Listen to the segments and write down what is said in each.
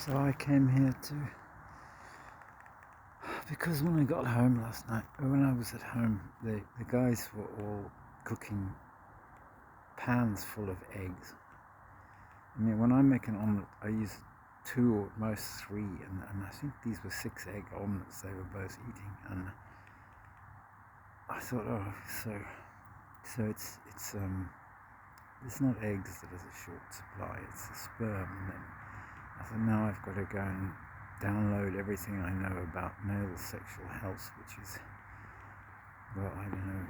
So I came here because when I got home last night, when I was at home, the guys were all cooking pans full of eggs. I mean, when I make an omelette, I use 2 or at most 3, and I think these were 6-egg omelettes they were both eating, and I thought, so it's not eggs that is a short supply, it's the sperm. And then I thought, now I've got to go and download everything I know about male sexual health, which is, well, I don't know,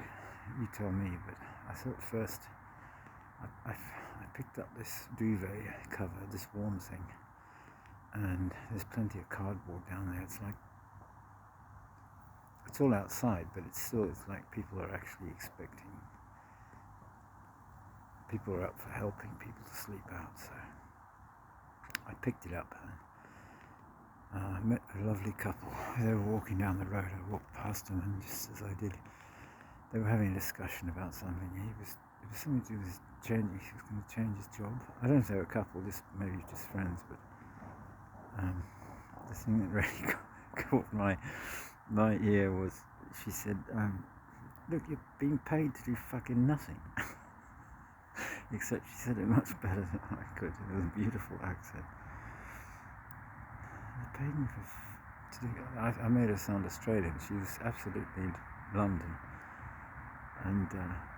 you tell me, but I thought first I picked up this duvet cover, this warm thing, and there's plenty of cardboard down there. It's all outside, but it's like people are actually expecting, people are up for helping people to sleep out, so I picked it up. I met a lovely couple. They were walking down the road. I walked past them, and just as I did, they were having a discussion about something. It was something to do with changing. He was going to change his job. I don't know if they were a couple, maybe just friends, but the thing that really caught my ear was, she said, look, you're being paid to do fucking nothing. Except she said it much better than I could. It was a beautiful accent. They paid me to do. I made her sound Australian. She was absolutely London. And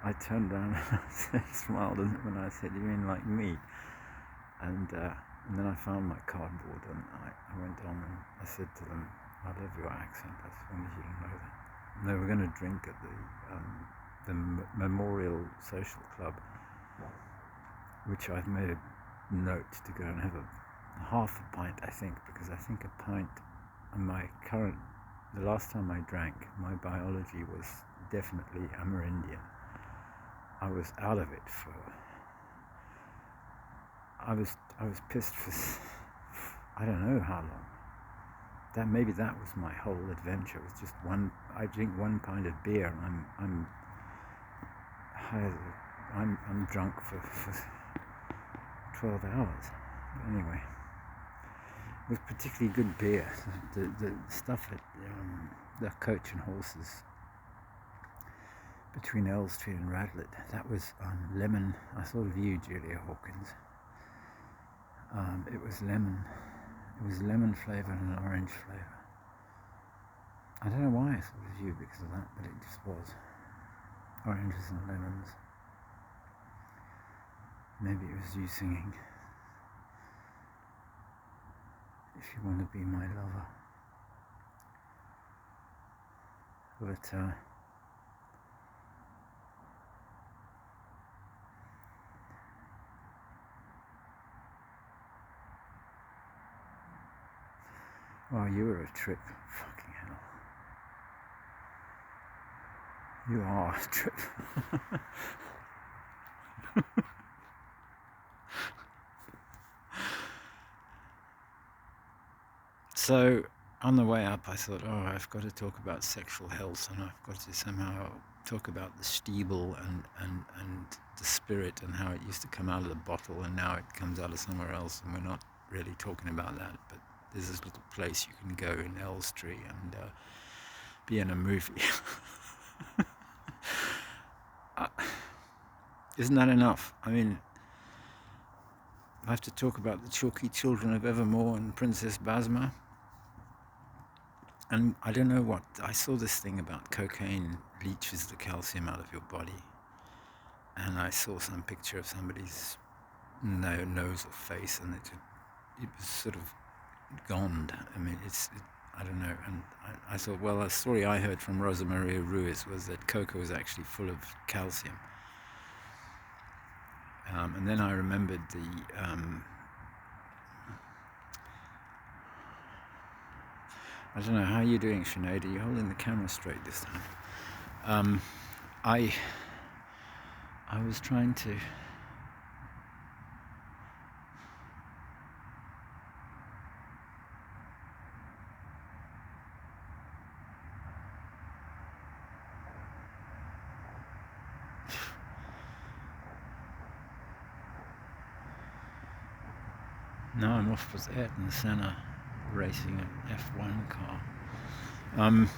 I turned around and I smiled when I said, you mean like me? And then I found my cardboard, and I went on and I said to them, I love your accent, I just wanted you to know that. And they were going to drink at the Memorial Social Club, which I've made a note to go and have half a pint, I think, because I think a pint, the last time I drank, my biology was definitely Amerindian. I was out of it I was pissed for I don't know how long. Maybe that was my whole adventure. It was just I drink 1 pint of beer, and I'm drunk for 12 hours. But anyway, it was particularly good beer. The stuff at the Coach and Horses between Elstree and Radlett, that was lemon. I thought of you, Julia Hawkins. It was lemon flavour and an orange flavour. I don't know why I thought of you because of that, but it just was. Oranges and lemons. Maybe it was you singing, if you want to be my lover. But oh, you were a trip. Fucking hell. You are a trip. So on the way up, I thought, I've got to talk about sexual health, and I've got to somehow talk about the Stiebel and the spirit, and how it used to come out of the bottle and now it comes out of somewhere else, and we're not really talking about that. But there's this little place you can go in Elstree and be in a movie. Isn't that enough? I mean, I have to talk about the Chalky Children of Evermore and Princess Basma. And I don't know what, I saw this thing about cocaine leaches the calcium out of your body. And I saw some picture of somebody's nose or face, and it was sort of gone. I mean, I don't know. And I thought, well, a story I heard from Rosa Maria Ruiz was that coca was actually full of calcium. And then I remembered I don't know, how are you doing, Sinead? Are you holding the camera straight this time? I was trying to... Now I'm off with Ayrton Senna racing an F1 car. Um,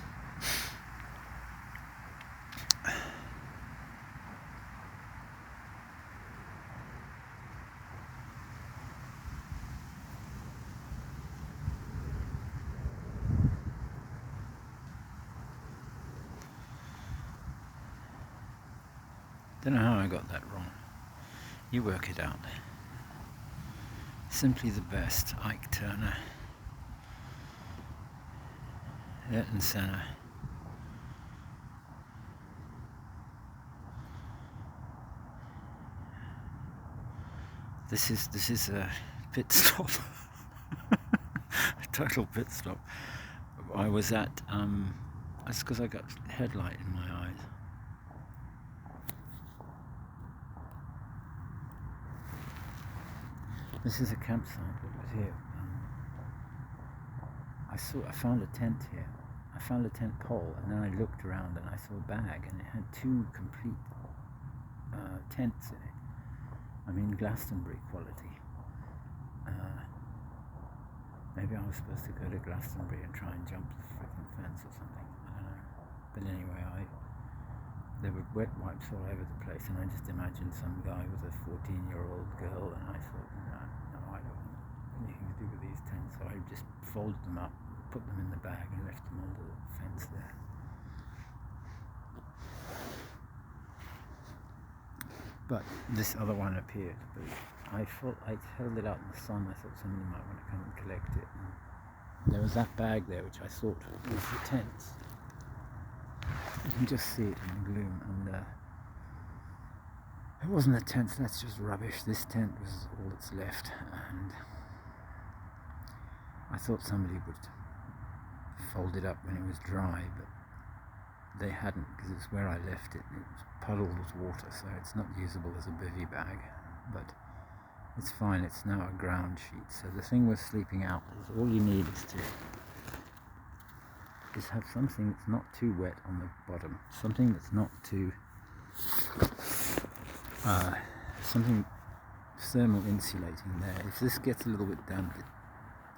don't know how I got that wrong. You work it out. Simply the best, Ike Turner. Ayrton Senna. This is a pit stop. A total pit stop. I was at that's because I got headlight in my eyes. This is a campsite that was here. I found a tent here. I found a tent pole, and then I looked around and I saw a bag, and it had 2 complete tents in it. I mean, Glastonbury quality. Maybe I was supposed to go to Glastonbury and try and jump the freaking fence or something. I don't know. But anyway, there were wet wipes all over the place, and I just imagined some guy with a 14-year-old girl, and I thought, no, I don't want anything to do with these tents. So I just folded them up, put them in the bag, and left them under the fence there. But this other one appeared, but I held it out in the sun. I thought somebody might want to come and collect it. And there was that bag there, which I thought was the tents. You can just see it in the gloom, and it wasn't a tent. That's just rubbish. This tent was all that's left, and I thought somebody would fold it up when it was dry, but they hadn't, because it's where I left it. It was puddled with water, so it's not usable as a bivvy bag, but it's fine. It's now a ground sheet. So the thing with sleeping out is all you need is have something that's not too wet on the bottom, something that's not too something thermal insulating there. If this gets a little bit damp, I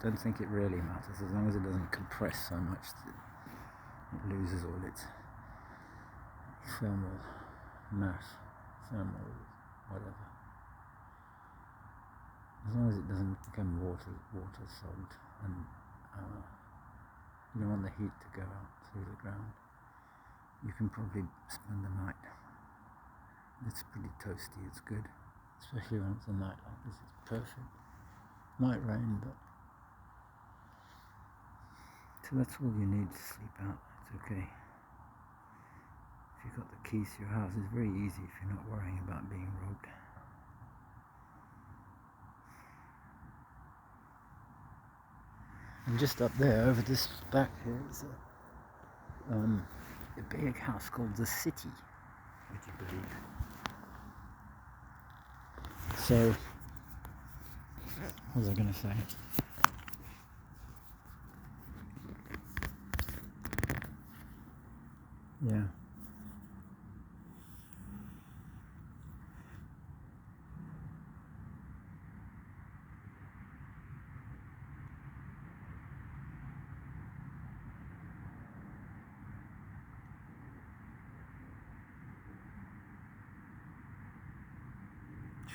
don't think it really matters, as long as it doesn't compress so much that it loses all its thermal mass, thermal whatever. As long as it doesn't become water soaked, and you don't want the heat to go out through the ground. You can probably spend the night. It's pretty toasty, it's good. Especially when it's a night like this, it's perfect. Might rain, but so that's all you need to sleep out. It's okay. If you've got the keys to your house, it's very easy if you're not worrying about being robbed. And just up there, over this back here, is a big house called The City, would you believe? So, what was I going to say? Yeah.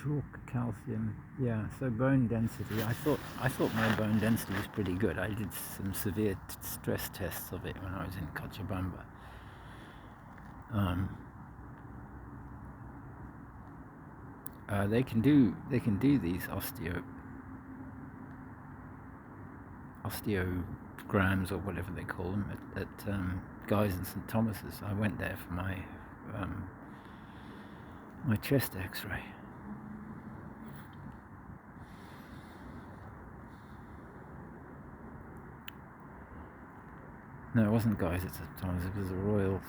Chalk, calcium, yeah. So bone density. I thought my bone density was pretty good. I did some severe stress tests of it when I was in Cochabamba. They can do these osteograms or whatever they call them at Guy's and St Thomas's. I went there for my my chest X-ray. No, it wasn't Guy's at St Thomas. It was the Royal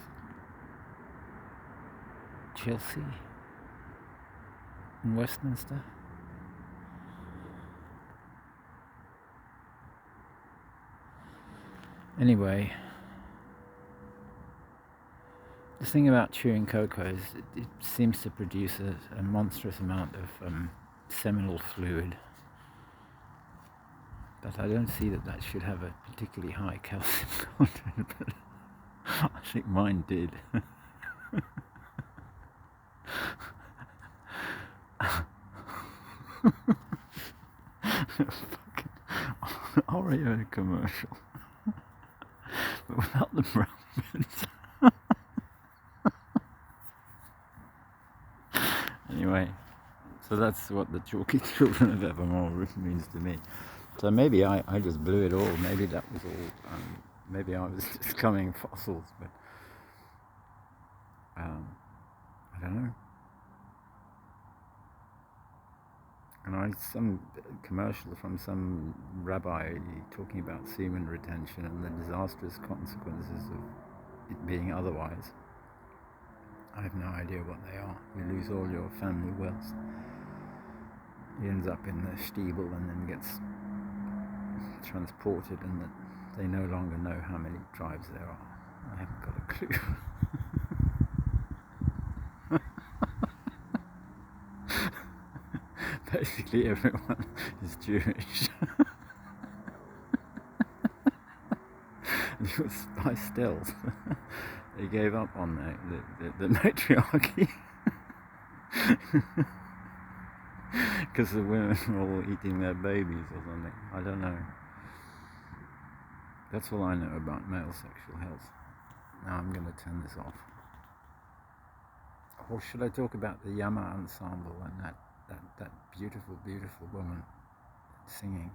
Chelsea in Westminster. Anyway, the thing about chewing cocoa is it seems to produce a monstrous amount of seminal fluid, but I don't see that that should have a particularly high calcium content, but I think mine did. Fucking Oreo commercial, but without the brown bits. Anyway, so that's what the Chalky Children of Evermore means to me. So maybe I just blew it all. Maybe that was all. Maybe I was just coming fossils, but I don't know. And I some commercial from some rabbi talking about semen retention and the disastrous consequences of it being otherwise. I have no idea what they are. You lose all your family wealth. He ends up in the Stiebel and then gets transported, and that they no longer know how many tribes there are. I haven't got a clue. Basically everyone is Jewish. And it was by stealth. They gave up on the matriarchy. Because the women were all eating their babies or something. I don't know. That's all I know about male sexual health. Now I'm going to turn this off. Or should I talk about the Yama ensemble and that beautiful, beautiful woman singing?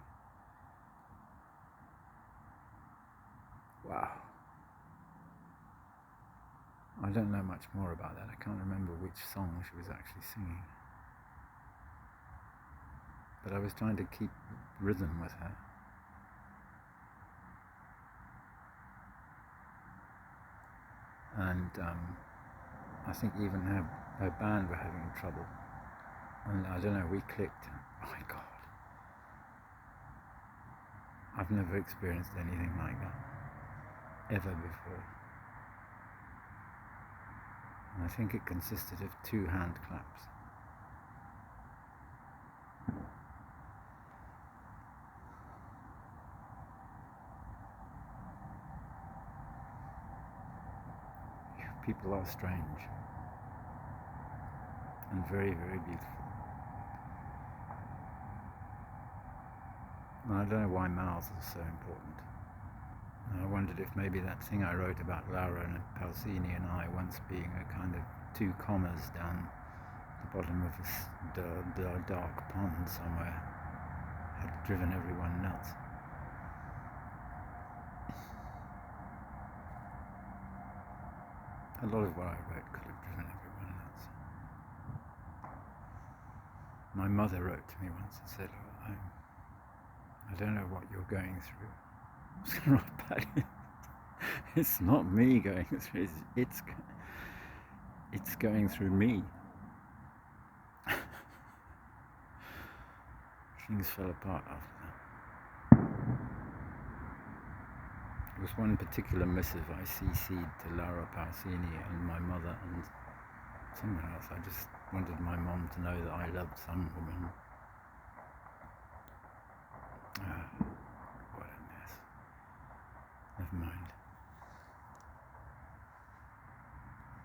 Wow. I don't know much more about that. I can't remember which song she was actually singing. But I was trying to keep rhythm with her. And I think even her band were having trouble. And I don't know, we clicked. Oh my God. I've never experienced anything like that, ever before. And I think it consisted of 2 hand claps. People are strange and very, very beautiful. And I don't know why mouths are so important. And I wondered if maybe that thing I wrote about Laura and Pausini and I once being a kind of 2 commas down the bottom of a dark pond somewhere had driven everyone nuts. A lot of what I wrote could have driven everyone nuts. My mother wrote to me once and said, I don't know what you're going through. I was going to write back. It's not me going through, it's going through me. Things fell apart after that. There was one particular missive I CC'd to Laura Pausini and my mother and someone else. I just wanted my mom to know that I loved some women.